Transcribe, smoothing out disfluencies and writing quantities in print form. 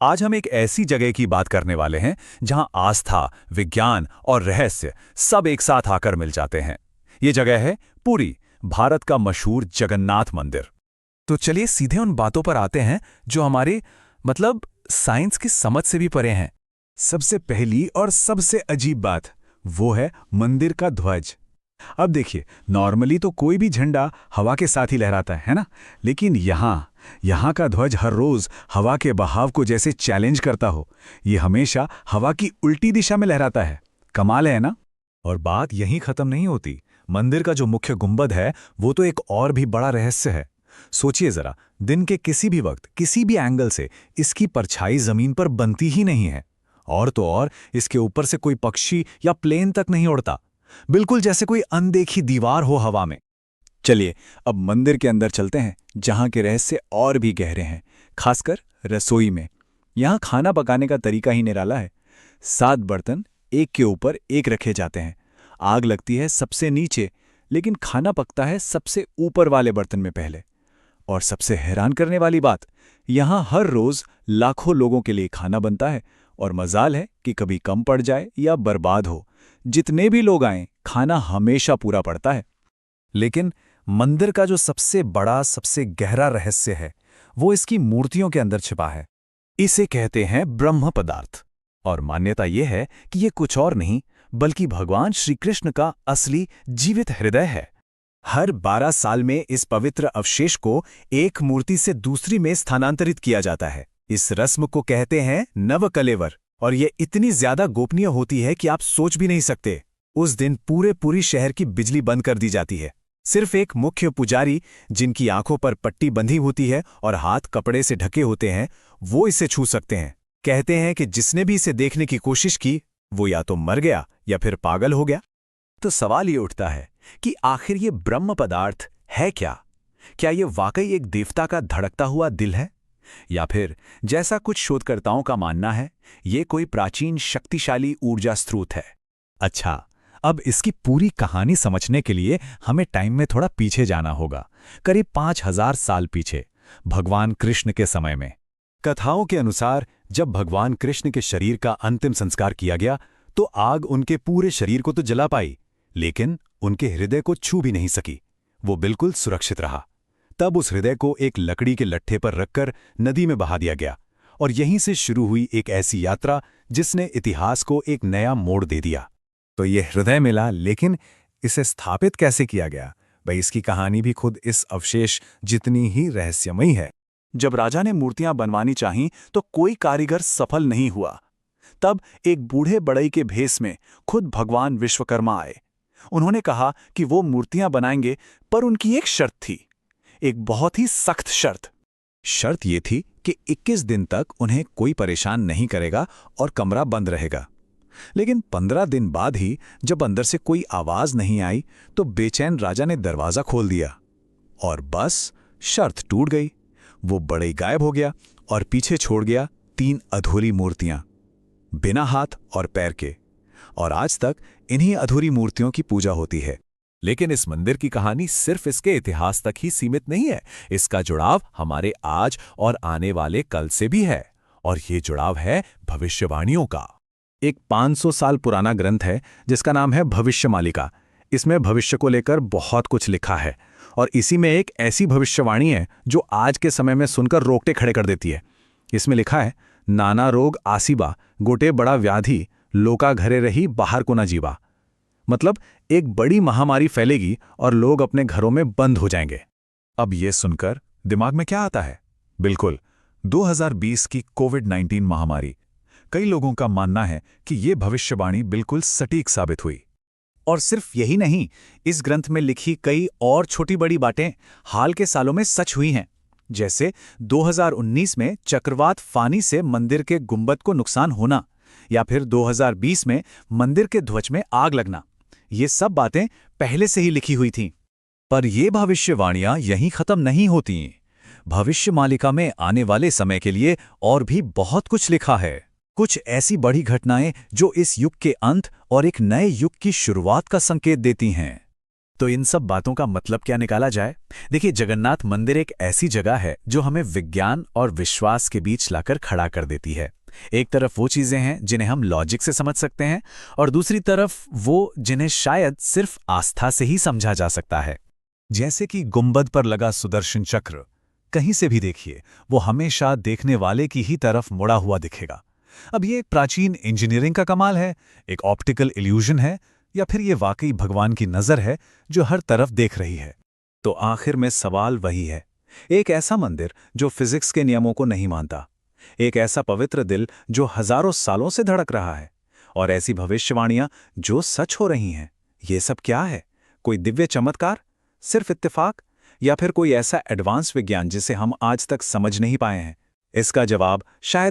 आज हम एक ऐसी जगह की बात करने वाले हैं जहां आस्था, विज्ञान और रहस्य सब एक साथ आकर मिल जाते हैं। ये जगह है पुरी, भारत का मशहूर जगन्नाथ मंदिर। तो चलिए सीधे उन बातों पर आते हैं जो हमारे साइंस की समझ से भी परे हैं। सबसे पहली और सबसे अजीब बात वो है मंदिर का ध्वज। अब देखिए, नॉर्मली तो कोई भी झंडा हवा के साथ ही लहराता है ना? लेकिन यहाँ का ध्वज हर रोज हवा के बहाव को जैसे चैलेंज करता हो। ये हमेशा हवा की उल्टी दिशा में लहराता है। कमाल है ना? और बात यहीं खत्म नहीं होती। मंदिर का जो मुख्य गुंबद है वो तो एक और भी बड़ा रहस्य है। सोचिए जरा, दिन के किसी भी वक्त किसी भी एंगल से इसकी परछाई जमीन पर बनती ही नहीं है। और तो और इसके ऊपर से कोई पक्षी या प्लेन तक नहीं उड़ता, बिल्कुल जैसे कोई अनदेखी दीवार हो हवा में। चलिए अब मंदिर के अंदर चलते हैं, जहां के रहस्य और भी गहरे हैं, खासकर रसोई में। यहां खाना पकाने का तरीका ही निराला है। 7 बर्तन एक के ऊपर एक रखे जाते हैं। आग लगती है सबसे नीचे, लेकिन खाना पकता है सबसे ऊपर वाले बर्तन में पहले। और सबसे हैरान करने वाली बात, यहां हर रोज लाखों लोगों के लिए खाना बनता है। और मजाल है कि कभी कम पड़ जाए या बर्बाद हो, जितने भी लोग आएं खाना हमेशा पूरा पड़ता है। लेकिन मंदिर का जो सबसे बड़ा, सबसे गहरा रहस्य है वो इसकी मूर्तियों के अंदर छिपा है। इसे कहते हैं ब्रह्म पदार्थ। और मान्यता यह है कि ये कुछ और नहीं बल्कि भगवान श्री कृष्ण का असली जीवित हृदय है। हर 12 साल में इस पवित्र अवशेष को एक मूर्ति से दूसरी में स्थानांतरित किया जाता है। इस रस्म को कहते हैं नवकलेवर। और ये इतनी ज्यादा गोपनीय होती है कि आप सोच भी नहीं सकते। उस दिन पूरे शहर की बिजली बंद कर दी जाती है। सिर्फ एक मुख्य पुजारी, जिनकी आंखों पर पट्टी बंधी होती है और हाथ कपड़े से ढके होते हैं, वो इसे छू सकते हैं। कहते हैं कि जिसने भी इसे देखने की कोशिश की वो या तो मर गया या फिर पागल हो गया। तो सवाल ये उठता है कि आखिर ये ब्रह्म पदार्थ है क्या? क्या ये वाकई एक देवता का धड़कता हुआ दिल है, या फिर जैसा कुछ शोधकर्ताओं का मानना है ये कोई प्राचीन शक्तिशाली ऊर्जा स्रोत है? अच्छा, अब इसकी पूरी कहानी समझने के लिए हमें टाइम में थोड़ा पीछे जाना होगा, करीब 5000 साल पीछे, भगवान कृष्ण के समय में। कथाओं के अनुसार जब भगवान कृष्ण के शरीर का अंतिम संस्कार किया गया तो आग उनके पूरे शरीर को तो जला पाई, लेकिन उनके हृदय को छू भी नहीं सकी। वो बिल्कुल सुरक्षित रहा। तब उस हृदय को एक लकड़ी के लट्ठे पर रखकर नदी में बहा दिया गया। और यहीं से शुरू हुई एक ऐसी यात्रा जिसने इतिहास को एक नया मोड़ दे दिया। तो ये हृदय मिला, लेकिन इसे स्थापित कैसे किया गया? भाई, इसकी कहानी भी खुद इस अवशेष जितनी ही रहस्यमयी है। जब राजा ने मूर्तियां बनवानी चाहीं तो कोई कारीगर सफल नहीं हुआ। तब एक बूढ़े बड़ई के भेष में खुद भगवान विश्वकर्मा आए। उन्होंने कहा कि वो मूर्तियां बनाएंगे, पर उनकी एक शर्त थी, एक बहुत ही सख्त शर्त। शर्त ये थी कि 21 दिन तक उन्हें कोई परेशान नहीं करेगा और कमरा बंद रहेगा। लेकिन 15 दिन बाद ही जब अंदर से कोई आवाज नहीं आई तो बेचैन राजा ने दरवाजा खोल दिया और बस शर्त टूट गई। वो बड़े गायब हो गया और पीछे छोड़ गया 3 अधूरी मूर्तियां, बिना हाथ और पैर के। और आज तक इन्हीं अधूरी मूर्तियों की पूजा होती है। लेकिन इस मंदिर की कहानी सिर्फ इसके इतिहास तक ही सीमित नहीं है। इसका जुड़ाव हमारे आज और आने वाले कल से भी है। और ये जुड़ाव है भविष्यवाणियों का। एक 500 साल पुराना ग्रंथ है जिसका नाम है भविष्यमालिका। इसमें भविष्य को लेकर बहुत कुछ लिखा है। और इसी में एक ऐसी भविष्यवाणी है जो आज के समय में सुनकर रोंगटे खड़े कर देती है। इसमें लिखा है, नाना रोग आसीबा, गोटे बड़ा व्याधि, लोका घरे रही बाहर को न जीवा। मतलब एक बड़ी महामारी फैलेगी और लोग अपने घरों में बंद हो जाएंगे। अब यह सुनकर दिमाग में क्या आता है? बिल्कुल 2020 की कोविड-19 महामारी। कई लोगों का मानना है कि यह भविष्यवाणी बिल्कुल सटीक साबित हुई। और सिर्फ यही नहीं, इस ग्रंथ में लिखी कई और छोटी बड़ी बातें हाल के सालों में सच हुई हैं। जैसे 2019 में चक्रवात फानी से मंदिर के गुंबद को नुकसान होना, या फिर 2020 में मंदिर के ध्वज में आग लगना। ये सब बातें पहले से ही लिखी हुई थीं। पर ये भविष्यवाणियां यहीं खत्म नहीं होती। भविष्यमालिका में आने वाले समय के लिए और भी बहुत कुछ लिखा है। कुछ ऐसी बड़ी घटनाएं जो इस युग के अंत और एक नए युग की शुरुआत का संकेत देती हैं। तो इन सब बातों का मतलब क्या निकाला जाए? देखिए, जगन्नाथ मंदिर एक ऐसी जगह है जो हमें विज्ञान और विश्वास के बीच लाकर खड़ा कर देती है। एक तरफ वो चीजें हैं जिन्हें हम लॉजिक से समझ सकते हैं, और दूसरी तरफ वो जिन्हें शायद सिर्फ आस्था से ही समझा जा सकता है। जैसे कि गुंबद पर लगा सुदर्शन चक्र, कहीं से भी देखिए वो हमेशा देखने वाले की ही तरफ मुड़ा हुआ दिखेगा। अब ये एक प्राचीन इंजीनियरिंग का कमाल है, एक ऑप्टिकल इल्यूजन है, या फिर ये वाकई भगवान की नज़र है जो हर तरफ देख रही है? तो आखिर में सवाल वही है, एक ऐसा मंदिर जो फिजिक्स के नियमों को नहीं मानता, एक ऐसा पवित्र दिल जो हजारों सालों से धड़क रहा है, और ऐसी भविष्यवाणियां जो सच हो रही हैं। ये सब क्या है? कोई दिव्य चमत्कार, सिर्फ इत्तेफाक, या फिर कोई ऐसा एडवांस विज्ञान जिसे हम आज तक समझ नहीं पाए हैं? इसका जवाब शायद